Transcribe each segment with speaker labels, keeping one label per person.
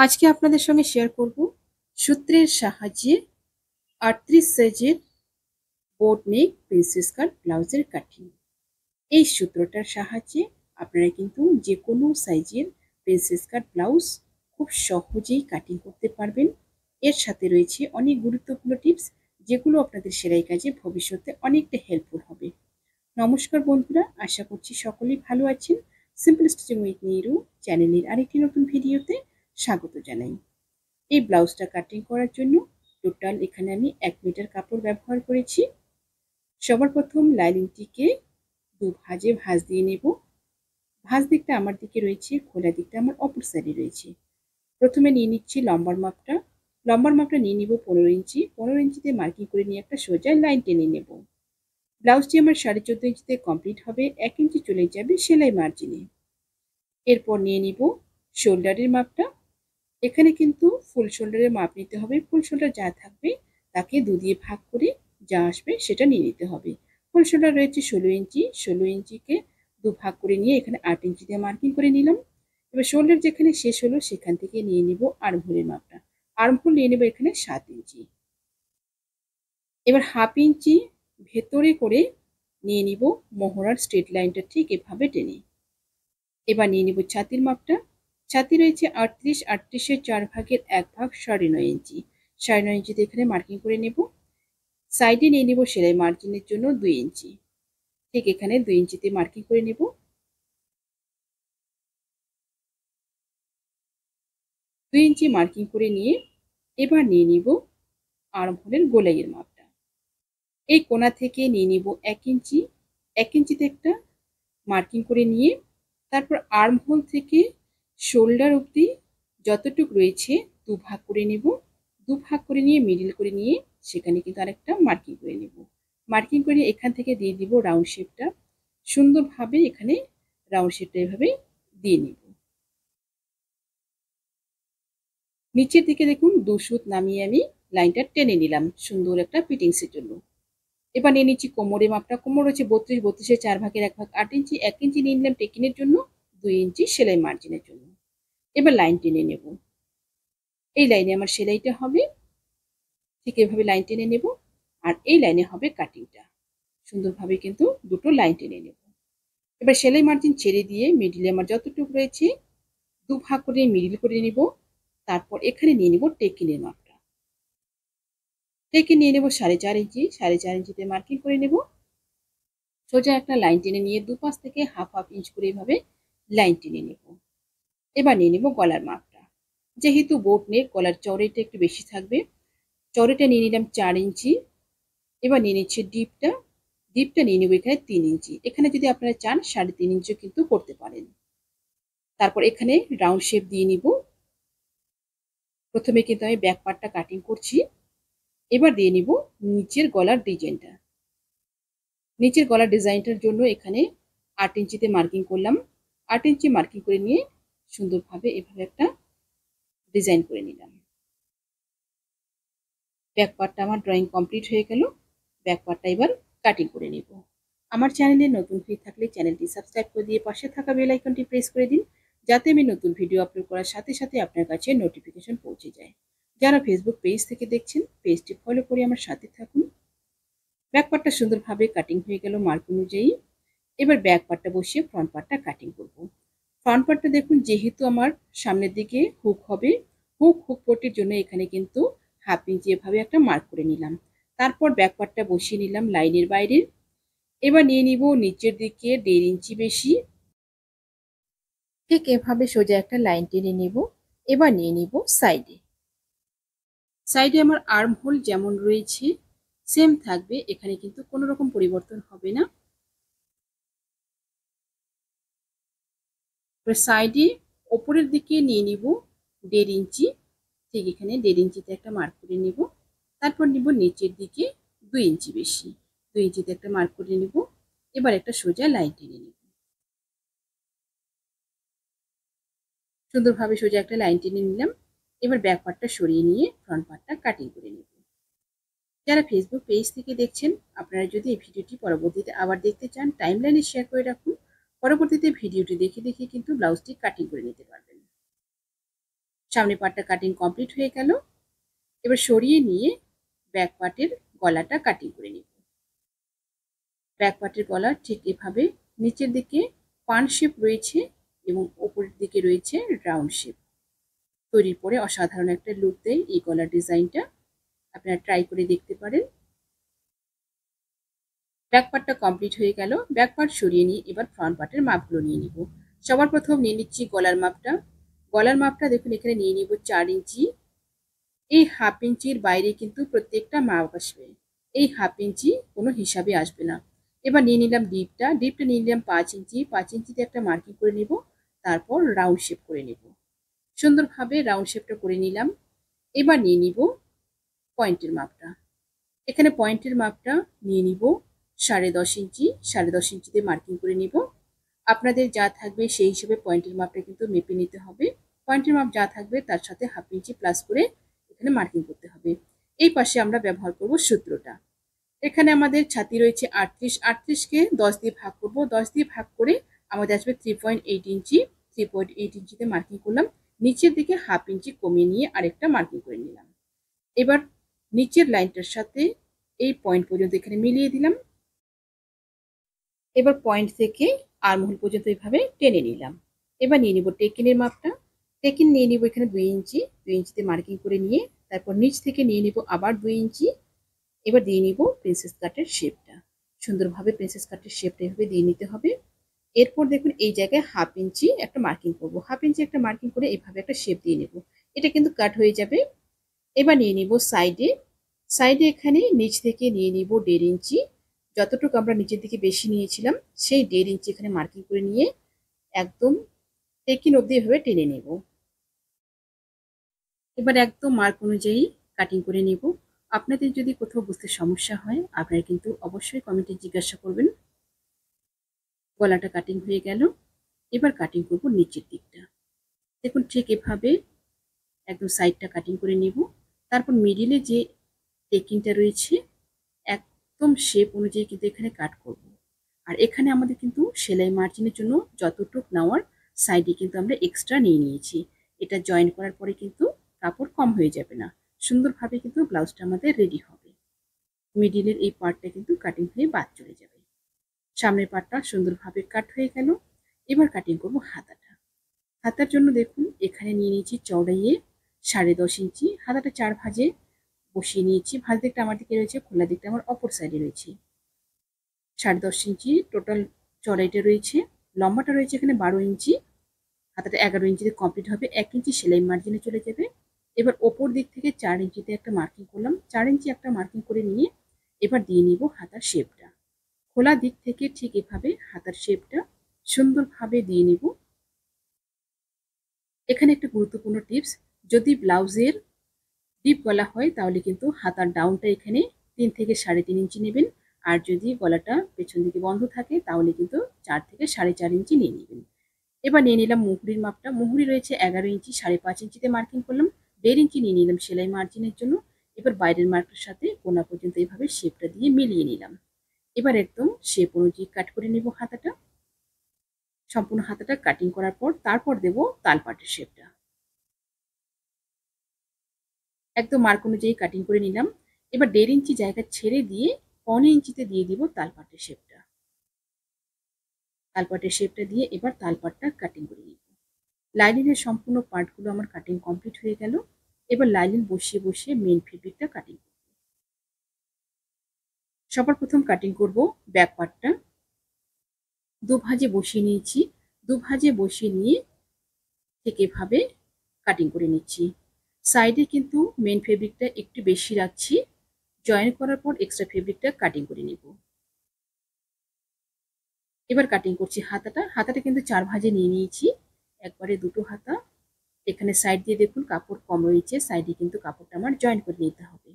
Speaker 1: আজকে আপনাদের সঙ্গে শেয়ার করব সূত্রের সাহায্যে 38 সাইজের বোট নেক প্রিন্সেস কাট ব্লাউজের কাটিং। এই সূত্রটার সাহায্যে আপনারা কিন্তু যে কোনো সাইজের প্রিন্সেস কাট ব্লাউজ খুব সহজেই কাটিং করতে পারবেন। এর সাথে রয়েছে অনেক গুরুত্বপূর্ণ টিপস, যেগুলো আপনাদের সেলাই কাজে ভবিষ্যতে অনেকটা হেল্পফুল হবে। নমস্কার বন্ধুরা, আশা করছি সকলেই ভালো আছেন। সিম্পল স্টিচিং উইথ নিরু চ্যানেলের আরেকটি নতুন ভিডিওতে স্বাগত জানাই। এই ব্লাউজটা কাটিং করার জন্য টোটাল এখানে আমি 1 মিটার কাপড় ব্যবহার করেছি। সবার প্রথম লাইনিংটিকে ভাঁজ দিয়ে নেব। ভাঁজ দিকটা আমার দিকে রয়েছে, খোলা দিকটা আমার অপর সাইডে রয়েছে। প্রথমে নিয়ে নিচ্ছি লম্বার মাপটা। লম্বার মাপটা নিয়ে নিব 15 ইঞ্চি। 15 ইঞ্চিতে মার্কিং করে নিয়ে একটা সোজা লাইন টেনে নেব। ব্লাউজটি আমার 14.5 ইঞ্চিতে কমপ্লিট হবে। 1 ইঞ্চি চলে যাবে সেলাই মার্জিনে। এরপর নিয়ে নিব শোল্ডারের মাপটা। এখানে কিন্তু ফুল শোল্ডারের মাপ নিতে হবে। ফুল শোল্ডার যা থাকবে তাকে 2 দিয়ে ভাগ করে যা আসবে সেটা নিয়ে নিতে হবে। ফুল শোল্ডার রয়েছে 16 ইঞ্চি। 16 ইঞ্চিকে 2 ভাগ করে নিয়ে এখানে 8 ইঞ্চি দিয়ে মার্কিং করে নিলাম। এবার শোল্ডার যেখানে শেষ হলো সেখান থেকে নিয়ে নিব আর্মহোলের মাপটা। আর্মহোল নিয়ে নেব এখানে 7 ইঞ্চি। এবার হাফ ইঞ্চি ভেতরে করে নিয়ে নিব মোহরার স্ট্রেট লাইনটা ঠিক এভাবে টেনে। এবার নিয়ে নিব ছাতির মাপটা। ছাতি রয়েছে 38, 38-এর 4 ভাগের 1 ভাগ 9.5 ইঞ্চি। 9.5 ইঞ্চিতে এখানে মার্কিং করে নেব। সাইডে নিয়ে নেব সেলাই মার্জিনের জন্য 2 ইঞ্চি। ঠিক এখানে 2 ইঞ্চিতে মার্কিং করে নেব। 2 ইঞ্চি মার্কিং করে নিয়ে এবার নিয়ে নিব আর্মহোলের গোলাইয়ের মাপটা। এই কোণা থেকে নিয়ে নিব 1 ইঞ্চি। 1 ইঞ্চিতে একটা মার্কিং করে নিয়ে তারপর আর্মহোল থেকে শোল্ডার অবধি যতটুকু রয়েছে 2 ভাগ করে নেব। 2 ভাগ করে নিয়ে মিডল করে নিয়ে সেখানে কিন্তু আরেকটা মার্কিং করে নেব। মার্কিং করে এখান থেকে দিয়ে দিব রাউন্ড শেপটা। সুন্দরভাবে এখানে রাউন্ড শেপটা এভাবে দিয়ে নিব। নিচের দিকে দেখুন 2 সুত নামিয়ে আমি লাইনটা টেনে নিলাম সুন্দর একটা ফিটিংসের জন্য। এবার নিয়ে নিচ্ছি কোমরের মাপটা। কোমর হচ্ছে 32, 32-এর 4 ভাগের 1 ভাগ 8 ইঞ্চি। 1 ইঞ্চি নিয়ে নিলাম টেকিনের জন্য, 2 ইঞ্চি সেলাই মার্জিনের জন্য। এবার লাইন টেনে নেব। এই লাইনে আমার সেলাইটা হবে। ঠিক এভাবে লাইন টেনে নেব। আর এই লাইনে হবে কাটিংটা। সুন্দরভাবে কিন্তু দুটো লাইন টেনে নেব। এবার সেলাই মার্জিন ছেড়ে দিয়ে মিডিলে আমার যতটুকু রয়েছে 2 ভাগ করে মিডিল করে নেব। তারপর এখানে নিয়ে নেব টেকিনের মাপটা। টেকিন নিয়ে নেব 4.5 ইঞ্চি। 4.5 ইঞ্চিতে মার্কিং করে নেব। সোজা একটা লাইন টেনে নিয়ে দুপাশ থেকে হাফ হাফ ইঞ্চ করে এভাবে লাইন টেনে নেব। এবার নিয়ে নেব গলার মাপটা। যেহেতু বোট নেক, গলার চওড়াটা একটু বেশি থাকবে। চওড়াটা নিয়ে নিলাম 4 ইঞ্চি। এবার নিয়ে নিচ্ছি ডিপটা। ডিপটা নিয়ে নেব এখানে 3 ইঞ্চি। এখানে যদি আপনারা চান 3.5 ইঞ্চিও কিন্তু করতে পারেন। তারপর এখানে রাউন্ড শেপ দিয়ে নিব। প্রথমে কিন্তু আমি ব্যাক পার্টটা কাটিং করছি। এবার দিয়ে নিব নিচের গলার ডিজাইনটা। নিচের গলার ডিজাইনটার জন্য এখানে 8 ইঞ্চিতে মার্কিং করলাম। 8 ইঞ্চি মার্কিং করে নিয়ে সুন্দরভাবে এভাবে একটা ডিজাইন করে নিলাম। ব্যাক পার্টটা আমার ড্রয়িং কমপ্লিট হয়ে গেল। ব্যাক পার্টটা এবার কাটিং করে নেব। আমার চ্যানেলে নতুন হয়ে থাকলে চ্যানেলটি সাবস্ক্রাইব করে দিয়ে পাশে থাকা বেল আইকনটি প্রেস করে দিন, যাতে আমি নতুন ভিডিও আপলোড করার সাথে সাথে আপনার কাছে নোটিফিকেশন পৌঁছে যায়। যারা ফেসবুক পেজ থেকে দেখছেন, পেজটি ফলো করে আমার সাথে থাকুন। ব্যাক পার্টটা সুন্দরভাবে কাটিং হয়ে গেল মার্ক অনুযায়ী। এবার ব্যাক পার্টটা বসিয়ে ফ্রন্ট পার্টটা কাটিং করব। ফ্রন্ট পার্টটা দেখুন, যেহেতু আমার সামনের দিকে হুক হবে, হুক পট্টির জন্য এখানে কিন্তু হাফ ইঞ্চি এভাবে একটা মার্ক করে নিলাম। তারপর ব্যাক পার্টটা বসিয়ে নিলাম লাইনের বাইরে। এবার নিয়ে নিব নিচের দিকে 1.5 ইঞ্চি বেশি। ঠিক এভাবে সোজা একটা লাইন টেনে নেব। এবার নিয়ে নিব সাইডে। সাইডে আমার আর্ম হোল যেমন রয়েছে সেম থাকবে, এখানে কিন্তু কোনো রকম পরিবর্তন হবে না। সাইডে ওপরের দিকে নিয়ে নিব 1.5 ইঞ্চি। ঠিক এখানে 1.5 ইঞ্চিতে একটা মার্ক করে নিব। তারপর নিব নিচের দিকে 2 ইঞ্চি বেশি। 2 ইঞ্চিতে একটা মার্ক করে নিব। এবার একটা সোজা লাইন টেনে নিব। সুন্দরভাবে সোজা একটা লাইন টেনে নিলাম। এবার ব্যাক পার্টটা সরিয়ে নিয়ে ফ্রন্ট পার্টটা কাটিং করে নেব। যারা ফেসবুক পেজ থেকে দেখছেন, আপনারা যদি এই ভিডিওটি পরবর্তীতে আবার দেখতে চান, টাইমলাইনে শেয়ার করে রাখুন। পরবর্তীতে ভিডিওটি দেখে দেখে কিন্তু ব্লাউজটি কাটিং করে নিতে পারবেন। সামনের পার্টটা কাটিং কমপ্লিট হয়ে গেল। এবার সরিয়ে নিয়ে ব্যাক পার্টের গলাটা কাটিং করে নিব। ব্যাক পার্টের গলা ঠিক এভাবে নিচের দিকে পান শেপ রয়েছে এবং উপরের দিকে রয়েছে রাউন্ড শেপ। তৈরির পরে অসাধারণ একটা লুক দেয় এই গলার ডিজাইনটা। আপনারা ট্রাই করে দেখতে পারেন। ব্যাক পার্টটা কমপ্লিট হয়ে গেল। ব্যাক পার্ট সরিয়ে নিয়ে এবার ফ্রন্ট পার্টের মাপগুলো নিয়ে নিব। সবার প্রথম নিয়ে নিচ্ছি গলার মাপটা। গলার মাপটা দেখুন এখানে নিয়ে নিব 4 ইঞ্চি। এই হাফ ইঞ্চির বাইরে কিন্তু প্রত্যেকটা মাপ আসবে, এই হাফ ইঞ্চি কোনো হিসাবে আসবে না। এবার নিয়ে নিলাম ডিপটা নিয়ে নিলাম 5 ইঞ্চি। 5 ইঞ্চিতে একটা মার্কিং করে নিব, তারপর রাউন্ড শেপ করে নিব। সুন্দরভাবে রাউন্ড শেপটা করে নিলাম। এবার নিয়ে নিব পয়েন্টের মাপটা। এখানে পয়েন্টের মাপটা নিয়ে নিব 10.5 ইঞ্চি। 10.5 ইঞ্চিতে মার্কিং করে নিব। আপনাদের যা থাকবে সেই হিসেবে পয়েন্টের মাপটা কিন্তু মেপে নিতে হবে। পয়েন্টের মাপ যা থাকবে তার সাথে হাফ ইঞ্চি প্লাস করে এখানে মার্কিং করতে হবে। এই পাশে আমরা ব্যবহার করব সূত্রটা। এখানে আমাদের ছাতি রয়েছে 38। 38কে 10 দিয়ে ভাগ করব। 10 দিয়ে ভাগ করে আমাদের আসবে 3.8 ইঞ্চি। 3.8 ইঞ্চিতে মার্কিং করলাম। নিচের দিকে হাফ ইঞ্চি কমিয়ে নিয়ে আরেকটা মার্কিং করে নিলাম। এবার নিচের লাইনটার সাথে এই পয়েন্ট পর্যন্ত এখানে মিলিয়ে দিলাম। এবার পয়েন্ট থেকে আর্মহোল পর্যন্ত এইভাবে টেনে নিলাম। এবার নিয়ে নিব টেকিনের মাপটা। টেকিন নিয়ে নিব এখানে 2 ইঞ্চি। 2 ইঞ্চিতে মার্কিং করে নিয়ে তারপর নিচ থেকে নিয়ে নিব আবার 2 ইঞ্চি। এবার দিয়ে নিব প্রিন্সেস কাটের শেপটা। সুন্দরভাবে প্রিন্সেস কাটের শেপটা এভাবে দিয়ে নিতে হবে। এরপর দেখুন এই জায়গায় হাফ ইঞ্চি একটা মার্কিং করব। হাফ ইঞ্চি একটা মার্কিং করে এইভাবে একটা শেপ দিয়ে নেব। এটা কিন্তু কাট হয়ে যাবে। এবার নিয়ে নিব সাইডে। সাইডে এখানে নিচ থেকে নিয়ে নিব 1.5 ইঞ্চি। যতটুকু আমরা নিচের দিকে বেশি নিয়েছিলাম সেই 1.5 ইঞ্চি এখানে মার্কিং করে নিয়ে একদম টেকিন অবধি এভাবে টেনে নেব। এবার একদম মার্ক অনুযায়ী কাটিং করে নেব। আপনাদের যদি কোথাও বুঝতে সমস্যা হয় আপনারা কিন্তু অবশ্যই কমেন্টে জিজ্ঞাসা করবেন। গলাটা কাটিং হয়ে গেল। এবার কাটিং করব নিচের দিকটা। দেখুন ঠিক এভাবে একদম সাইডটা কাটিং করে নেব। তারপর মিডিলে যে টেকিংটা রয়েছে একদম শেপ অনুযায়ী কিন্তু এখানে কাট করব। আর এখানে আমাদের কিন্তু সেলাই মার্জিনের জন্য যতটুক নেওয়ার সাইডে কিন্তু আমরা এক্সট্রা নিয়ে নিয়েছি। এটা জয়েন করার পরে কিন্তু কাপড় কম হয়ে যাবে না, সুন্দরভাবে কিন্তু ব্লাউজটা আমাদের রেডি হবে। মিডিলের এই পার্টটা কিন্তু কাটিং হয়ে বাদ চলে যাবে। সামনের পার্টটা সুন্দরভাবে কাট হয়ে গেল। এবার কাটিং করব হাতাটা। হাতার জন্য দেখুন এখানে নিয়ে নিয়েছি চওড়াইয়ে 10.5 ইঞ্চি। হাতাটা 4 ভাঁজে বসিয়ে নিয়েছি। ভাঁজ দিকটা আমার দিকে রয়েছে, খোলা দিকটা আমার অপর সাইডে রয়েছে। 10.5 ইঞ্চি টোটাল চড়াইটা রয়েছে। লম্বাটা রয়েছে এখানে 12 ইঞ্চি। হাতাটা 11 ইঞ্চিতে কমপ্লিট হবে। 1 ইঞ্চি সেলাই মার্জিনে চলে যাবে। এবার ওপর দিক থেকে 4 ইঞ্চিতে একটা মার্কিং করলাম। 4 ইঞ্চি একটা মার্কিং করে নিয়ে এবার দিয়ে নিব হাতার শেপটা। খোলা দিক থেকে ঠিক এভাবে হাতার শেপটা সুন্দরভাবে দিয়ে নিব। এখানে একটা গুরুত্বপূর্ণ টিপস, যদি ব্লাউজের ডিপ গলা হয় তাহলে কিন্তু হাতার ডাউনটা এখানে 3 থেকে 3.5 ইঞ্চি নেবেন। আর যদি গলাটা পেছন দিকে বন্ধ থাকে তাহলে কিন্তু 4 থেকে 4.5 ইঞ্চি নিয়ে নেবেন। এবার নিয়ে নিলাম মুহুরির মাপটা। মুহুরি রয়েছে 11 ইঞ্চি। 5.5 ইঞ্চিতে মার্কিং করলাম। 1.5 ইঞ্চি নিয়ে নিলাম সেলাই মার্জিনের জন্য। এবার বাইরের মার্কের সাথে কোনা পর্যন্ত এইভাবে শেপটা দিয়ে মিলিয়ে নিলাম। এবার একদম শেপ অনুযায়ী কাট করে নেব হাতাটা। সম্পূর্ণ হাতাটা কাটিং করার পর তারপর দেব তালপাটের শেপটা। একদম মার্ক অনুযায়ী কাটিং করে নিলাম। এবার 1.5 ইঞ্চি জায়গা ছেড়ে দিয়ে 1.25 ইঞ্চিতে দিয়ে দিব তালপাটের শেপটা। তালপাটের শেপটা দিয়ে এবার তালপাটটা কাটিং করে নিব। লাইনিংয়ের সম্পূর্ণ পার্টগুলো আমার কাটিং কমপ্লিট হয়ে গেল। এবার লাইনিং বসিয়ে বসিয়ে মেইন ফেব্রিকটা কাটিং করব। সবার প্রথম কাটিং করব ব্যাক পার্টটা। দু ভাঁজে বসিয়ে নিয়েছি। দু ভাঁজে বসিয়ে নিয়ে ঠিক এভাবে কাটিং করে নিচ্ছি। সাইডে কিন্তু মেইন ফেব্রিকটা একটু বেশি রাখছি। জয়েন করার পর এক্সট্রা ফেব্রিকটা কাটিং করে নিব। এবার কাটিং করছি হাতাটা। হাতাটা কিন্তু 4 ভাঁজে নিয়ে নিয়েছি, একবারে দুটো হাতা। এখানে সাইড দিয়ে দেখুন কাপড় কম রয়েছে, সাইডে কিন্তু কাপড়টা আমার জয়েন করে নিতে হবে।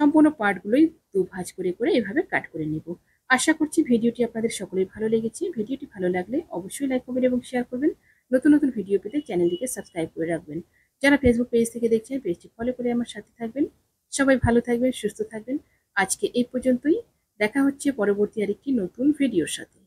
Speaker 1: সম্পূর্ণ পার্টগুলোই দু ভাঁজ করে করে এভাবে কাট করে নেব। আশা করছি ভিডিওটি আপনাদের সকলের ভালো লেগেছে। ভিডিওটি ভালো লাগলে অবশ্যই লাইক করবেন এবং শেয়ার করবেন। নতুন নতুন ভিডিও পেতে চ্যানেলটিকে সাবস্ক্রাইব করে রাখবেন। যারা ফেসবুক পেজ থেকে দেখছেন পেজটি ফলো করে আমার সাথে থাকবেন। সবাই ভালো থাকবেন, সুস্থ থাকবেন। আজকে এই পর্যন্তই। দেখা হচ্ছে পরবর্তী আরেকটি নতুন ভিডিওর সাথে।